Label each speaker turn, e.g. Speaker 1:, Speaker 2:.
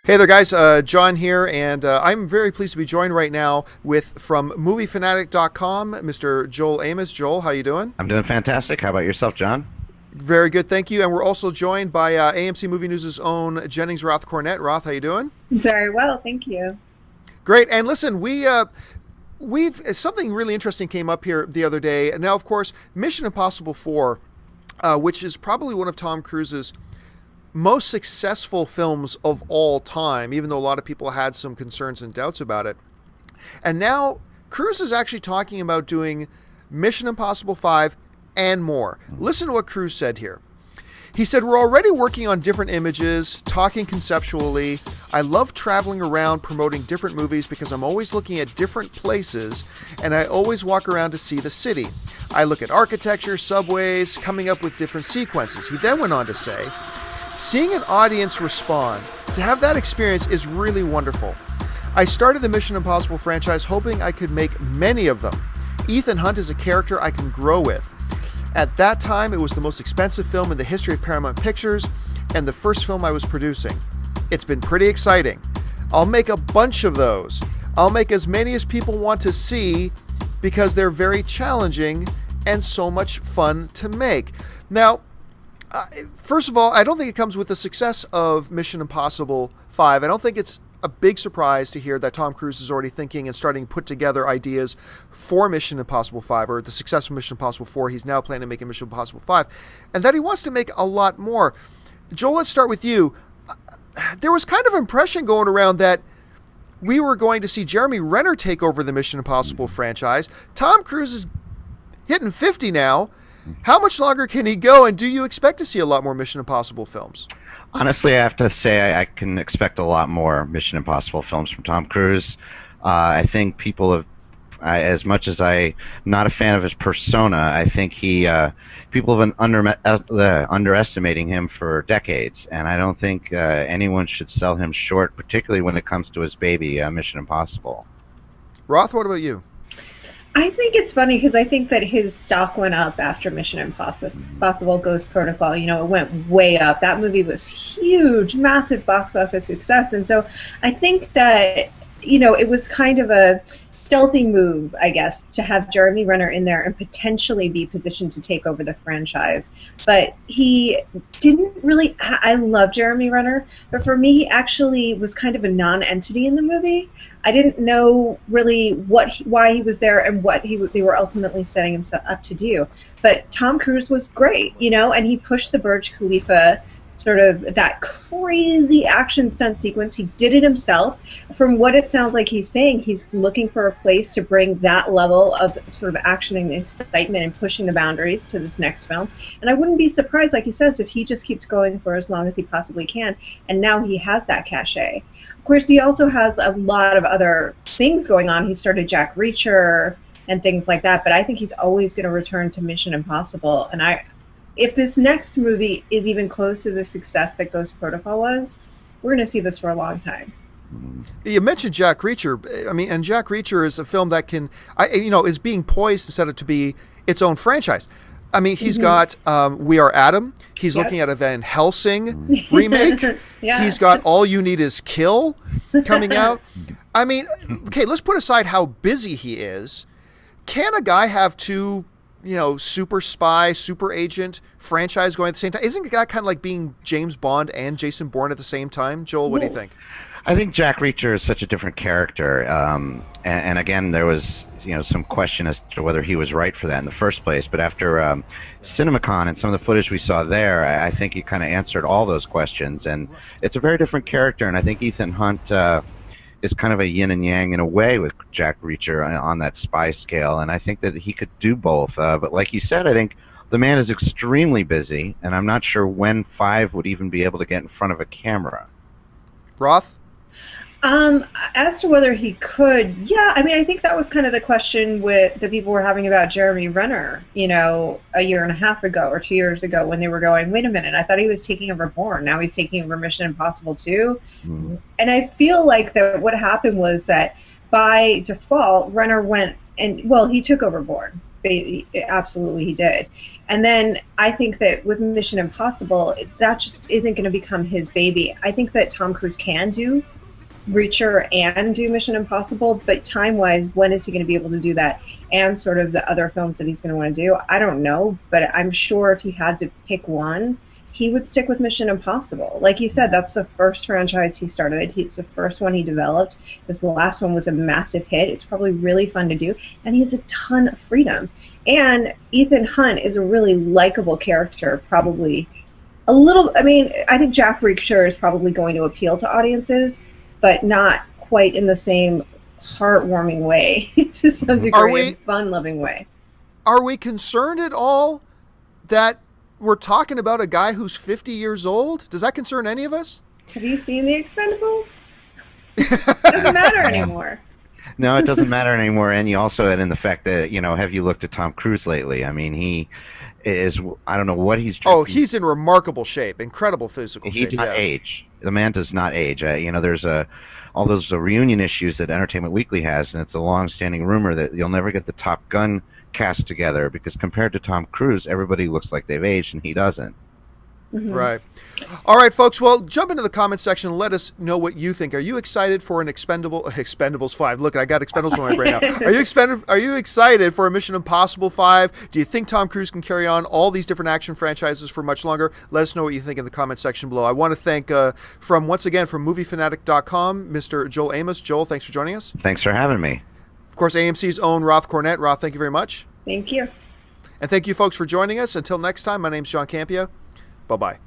Speaker 1: Hey there, guys. John here, and I'm very pleased to be joined right now from MovieFanatic.com, Mr. Joel Amos. Joel, how you doing?
Speaker 2: I'm doing fantastic. How about yourself, John?
Speaker 1: Very good, thank you. And we're also joined by AMC Movie News' own Jennings Roth Cornett. Roth, how you doing?
Speaker 3: Very well, thank you.
Speaker 1: Great. And listen, we've something really interesting came up here the other day. And now, of course, Mission Impossible 4, which is probably one of Tom Cruise's most successful films of all time, even though a lot of people had some concerns and doubts about it. And now Cruise is actually talking about doing Mission Impossible 5 and more. Listen to what Cruise said here. He said, "We're already working on different images, talking conceptually. I love traveling around promoting different movies because I'm always looking at different places and I always walk around to see the city. I look at architecture, subways, coming up with different sequences." He then went on to say, "Seeing an audience respond, to have that experience is really wonderful. I started the Mission Impossible franchise hoping I could make many of them. Ethan Hunt is a character I can grow with. At that time, it was the most expensive film in the history of Paramount Pictures and the first film I was producing. It's been pretty exciting. I'll make a bunch of those. I'll make as many as people want to see because they're very challenging and so much fun to make." Now, first of all, I don't think it comes with the success of Mission Impossible 5. I don't think it's a big surprise to hear that Tom Cruise is already thinking and starting to put together ideas for Mission Impossible 5, or the success of Mission Impossible 4. He's now planning to make a Mission Impossible 5, and that he wants to make a lot more. Joel, let's start with you. There was kind of impression going around that we were going to see Jeremy Renner take over the Mission Impossible franchise. Tom Cruise is hitting 50 now. How much longer can he go, and do you expect to see a lot more Mission Impossible films?
Speaker 2: Honestly, I have to say I can expect a lot more Mission Impossible films from Tom Cruise. I think people have, as much as I'm not a fan of his persona, I think people have been underestimating him for decades, and I don't think anyone should sell him short, particularly when it comes to his baby, Mission Impossible.
Speaker 1: Roth, what about you?
Speaker 3: I think it's funny because I think that his stock went up after Mission Impossible Ghost Protocol. You know, it went way up. That movie was huge, massive box office success. And so I think that, you know, it was kind of a stealthy move, I guess, to have Jeremy Renner in there and potentially be positioned to take over the franchise. But he didn't really, I love Jeremy Renner, but for me, he actually was kind of a non-entity in the movie. I didn't know really why he was there and what they were ultimately setting himself up to do. But Tom Cruise was great, you know, and he pushed the Burj Khalifa, sort of that crazy action stunt sequence. He did it himself. From what it sounds like he's saying, he's looking for a place to bring that level of sort of action and excitement and pushing the boundaries to this next film. And I wouldn't be surprised, like he says, if he just keeps going for as long as he possibly can. And now he has that cachet. Of course, he also has a lot of other things going on. He started Jack Reacher and things like that. But I think he's always going to return to Mission Impossible. And if this next movie is even close to the success that Ghost Protocol was, we're going to see this for a long time.
Speaker 1: You mentioned Jack Reacher. I mean, and Jack Reacher is a film that is being poised to set it to be its own franchise. I mean, he's got We Are Adam. He's looking at a Van Helsing remake.
Speaker 3: Yeah.
Speaker 1: He's got All You Need Is Kill coming out. I mean, okay, let's put aside how busy he is. Can a guy have two, super spy, super agent franchise going at the same time? Isn't that kind of like being James Bond and Jason Bourne at the same time? Joel, what do you think?
Speaker 2: I think Jack Reacher is such a different character. And again, there was some question as to whether he was right for that in the first place. But after CinemaCon and some of the footage we saw there, I think he kind of answered all those questions. And it's a very different character. And I think Ethan Hunt is kind of a yin and yang in a way with Jack Reacher on that spy scale. And I think that he could do both. But like you said, I think the man is extremely busy. And I'm not sure when 5 would even be able to get in front of a camera.
Speaker 1: Roth?
Speaker 3: As to whether he could, I think that was kind of the question that people were having about Jeremy Renner, a year and a half ago or 2 years ago when they were going, wait a minute, I thought he was taking over Bourne. Now he's taking over Mission Impossible 2. Mm-hmm. And I feel like that what happened was that by default, Renner went and, he took over Bourne. Absolutely he did. And then I think that with Mission Impossible, that just isn't going to become his baby. I think that Tom Cruise can do Reacher and do Mission Impossible, but time-wise, when is he going to be able to do that? And sort of the other films that he's going to want to do, I don't know, but I'm sure if he had to pick one, he would stick with Mission Impossible. Like you said, that's the first franchise he started. It's the first one he developed. This last one was a massive hit. It's probably really fun to do, and he has a ton of freedom. And Ethan Hunt is a really likable character, probably a little, I mean, I think Jack Reacher is probably going to appeal to audiences, but not quite in the same heartwarming way, to some degree, fun-loving way.
Speaker 1: Are we concerned at all that we're talking about a guy who's 50 years old? Does that concern any of us?
Speaker 3: Have you seen The Expendables? It doesn't matter anymore.
Speaker 2: No, it doesn't matter anymore. And you also add in the fact that, have you looked at Tom Cruise lately? I mean, he is, I don't know what he's drinking.
Speaker 1: Oh, he's in remarkable shape, incredible physical shape.
Speaker 2: He does not age. The man does not age. There's all those reunion issues that Entertainment Weekly has, and it's a long-standing rumor that you'll never get the Top Gun cast together because compared to Tom Cruise, everybody looks like they've aged, and he doesn't.
Speaker 3: Mm-hmm.
Speaker 1: Right. All right, folks. Well, jump into the comment section and let us know what you think. Are you excited for an Expendables 5? Look, I got Expendables in my brain now. Are you excited for a Mission Impossible 5? Do you think Tom Cruise can carry on all these different action franchises for much longer? Let us know what you think in the comment section below. I want to thank, from moviefanatic.com, Mr. Joel Amos. Joel, thanks for joining us.
Speaker 2: Thanks for having me.
Speaker 1: Of course, AMC's own Roth Cornett. Roth, thank you very much.
Speaker 3: Thank you.
Speaker 1: And thank you, folks, for joining us. Until next time, my name's John Campia. Bye-bye.